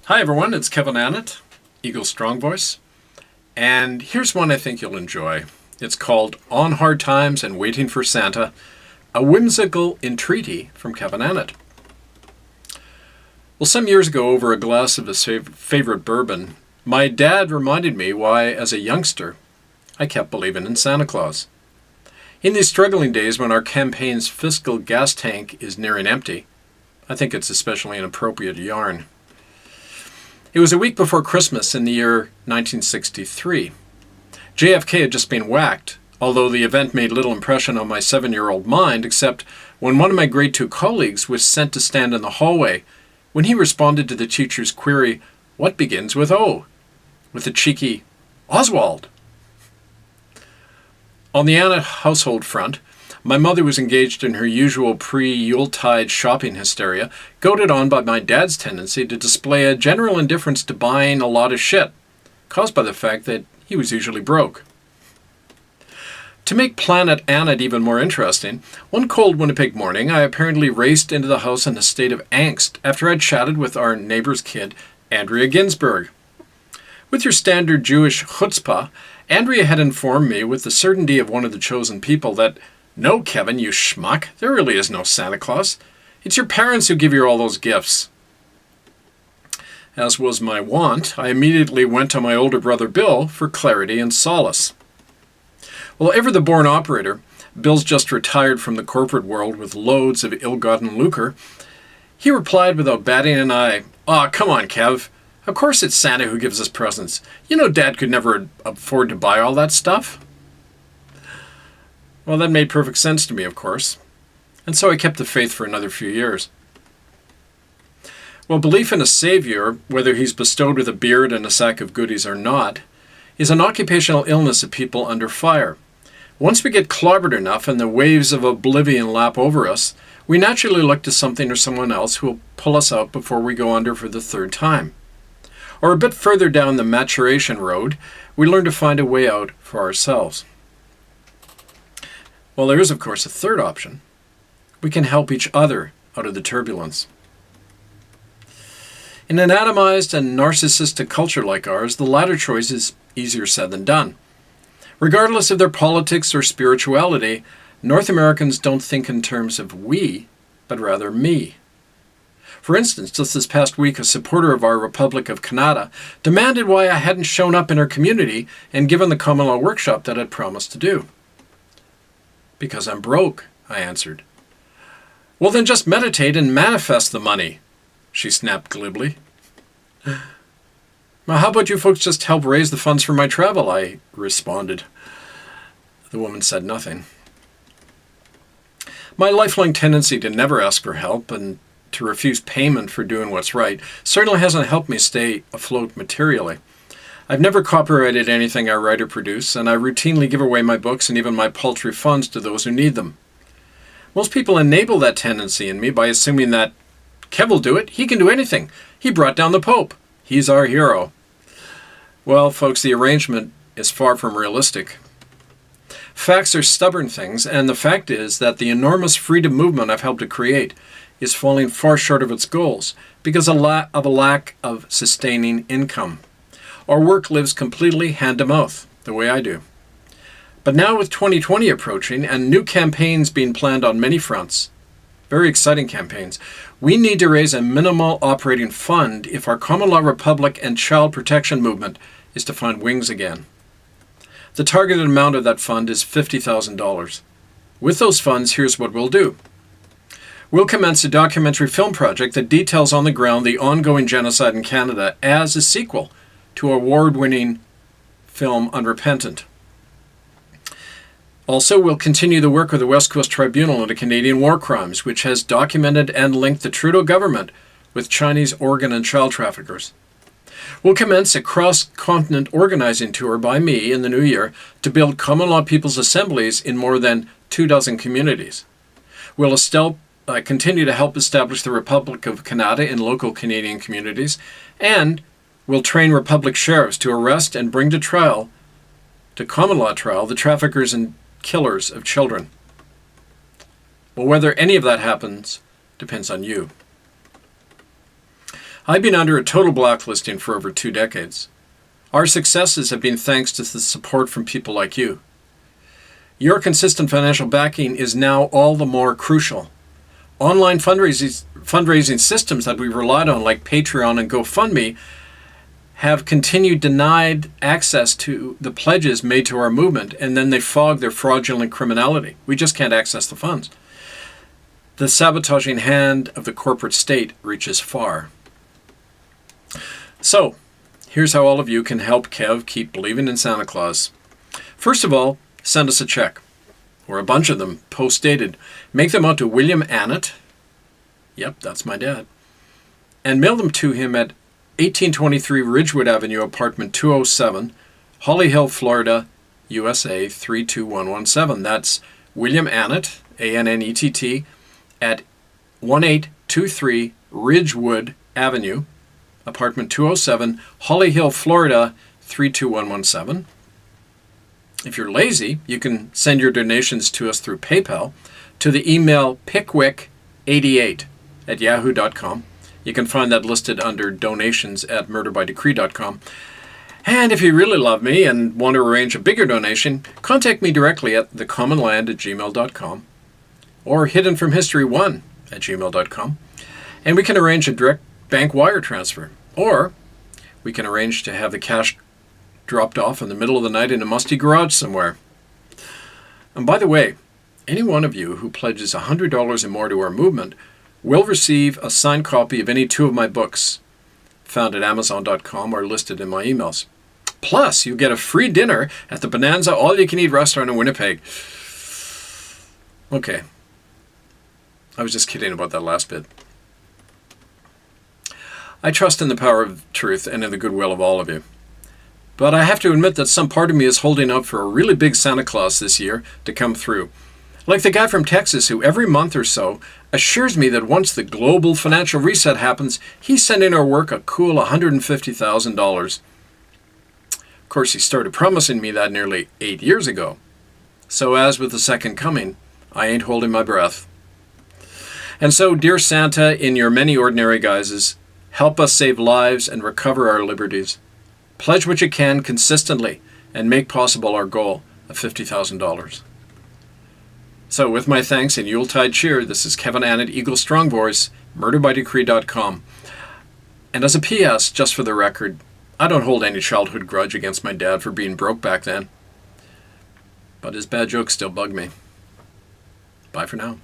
Hi everyone, it's Kevin Annett, Eagle Strong Voice, and here's one I think you'll enjoy. It's called On Hard Times and Waiting for Santa, a whimsical entreaty from Kevin Annett. Well, some years ago, over a glass of his favorite bourbon, my dad reminded me why, as a youngster, I kept believing in Santa Claus. In these struggling days when our campaign's fiscal gas tank is nearing empty, I think it's especially an appropriate yarn. It was a week before Christmas in the year 1963. JFK had just been whacked, although the event made little impression on my 7-year-old mind, except when one of my grade 2 colleagues was sent to stand in the hallway when he responded to the teacher's query, "What begins with O?" with a cheeky, "Oswald." On the Annett household front, my mother was engaged in her usual pre-Yuletide shopping hysteria, goaded on by my dad's tendency to display a general indifference to buying a lot of shit, caused by the fact that he was usually broke. To make Planet Annett even more interesting, one cold Winnipeg morning I apparently raced into the house in a state of angst after I'd chatted with our neighbor's kid, Andrea Ginsberg. With your standard Jewish chutzpah, Andrea had informed me with the certainty of one of the chosen people that, "No, Kevin, you schmuck, there really is no Santa Claus. It's your parents who give you all those gifts." As was my wont, I immediately went to my older brother Bill for clarity and solace. Well, ever the born operator, Bill's just retired from the corporate world with loads of ill-gotten lucre. He replied without batting an eye, "Aw, come on, Kev. Of course it's Santa who gives us presents. You know Dad could never afford to buy all that stuff." Well, that made perfect sense to me, of course, and so I kept the faith for another few years. Well, belief in a savior, whether he's bestowed with a beard and a sack of goodies or not, is an occupational illness of people under fire. Once we get clobbered enough and the waves of oblivion lap over us, we naturally look to something or someone else who will pull us out before we go under for the third time. Or a bit further down the maturation road, we learn to find a way out for ourselves. Well, there is, of course, a third option. We can help each other out of the turbulence. In an atomized and narcissistic culture like ours, the latter choice is easier said than done. Regardless of their politics or spirituality, North Americans don't think in terms of we, but rather me. For instance, just this past week, a supporter of our Republic of Canada demanded why I hadn't shown up in her community and given the common law workshop that I'd promised to do. "Because I'm broke," I answered. "Well, then just meditate and manifest the money," she snapped glibly. "Well, how about you folks just help raise the funds for my travel?" I responded. The woman said nothing. My lifelong tendency to never ask for help and to refuse payment for doing what's right certainly hasn't helped me stay afloat materially. I've never copyrighted anything I write or produce, and I routinely give away my books and even my paltry funds to those who need them. Most people enable that tendency in me by assuming that Kev will do it, he can do anything. He brought down the Pope. He's our hero. Well, folks, the arrangement is far from realistic. Facts are stubborn things, and the fact is that the enormous freedom movement I've helped to create is falling far short of its goals because of a lack of sustaining income. Our work lives completely hand-to-mouth, the way I do. But now with 2020 approaching and new campaigns being planned on many fronts, very exciting campaigns, we need to raise a minimal operating fund if our common law republic and child protection movement is to find wings again. The targeted amount of that fund is $50,000. With those funds, here's what we'll do. We'll commence a documentary film project that details on the ground the ongoing genocide in Canada as a sequel to award-winning film Unrepentant. Also, we'll continue the work of the West Coast Tribunal into Canadian War Crimes, which has documented and linked the Trudeau government with Chinese organ and child traffickers. We'll commence a cross-continent organizing tour by me in the new year to build common law people's assemblies in more than 24 communities. We'll continue to help establish the Republic of Canada in local Canadian communities, and we'll train Republic sheriffs to arrest and bring to common law trial, the traffickers and killers of children. Well, whether any of that happens depends on you. I've been under a total blacklisting for over 2 decades. Our successes have been thanks to the support from people like you. Your consistent financial backing is now all the more crucial. Online fundraising systems that we relied on, like Patreon and GoFundMe, have continued denied access to the pledges made to our movement, and then they fog their fraudulent criminality. We just can't access the funds. The sabotaging hand of the corporate state reaches far. So, here's how all of you can help Kev keep believing in Santa Claus. First of all, send us a check, or a bunch of them, post-dated. Make them out to William Annett. Yep, that's my dad. And mail them to him at 1823 Ridgewood Avenue, apartment 207, Holly Hill, Florida, USA 32117. That's William Annett, Annett, at 1823 Ridgewood Avenue, apartment 207, Holly Hill, Florida 32117. If you're lazy, you can send your donations to us through PayPal to the email pickwick88@yahoo.com. You can find that listed under donations at murderbydecree.com. And if you really love me and want to arrange a bigger donation, contact me directly at thecommonland@gmail.com or hiddenfromhistory1@gmail.com. And we can arrange a direct bank wire transfer. Or we can arrange to have the cash dropped off in the middle of the night in a musty garage somewhere. And by the way, any one of you who pledges $100 or more to our movement will receive a signed copy of any 2 of my books found at Amazon.com or listed in my emails. Plus, you get a free dinner at the Bonanza All-You-Can-Eat restaurant in Winnipeg. Okay. I was just kidding about that last bit. I trust in the power of truth and in the goodwill of all of you. But I have to admit that some part of me is holding out for a really big Santa Claus this year to come through. Like the guy from Texas who every month or so assures me that once the global financial reset happens, he's sending our work a cool $150,000. Of course, he started promising me that nearly 8 years ago. So as with the second coming, I ain't holding my breath. And so, dear Santa, in your many ordinary guises, help us save lives and recover our liberties. Pledge what you can consistently and make possible our goal of $50,000. So with my thanks and Yuletide cheer, this is Kevin Annett, Eagle Strong Voice, murderbydecree.com. And as a PS, just for the record, I don't hold any childhood grudge against my dad for being broke back then. But his bad jokes still bug me. Bye for now.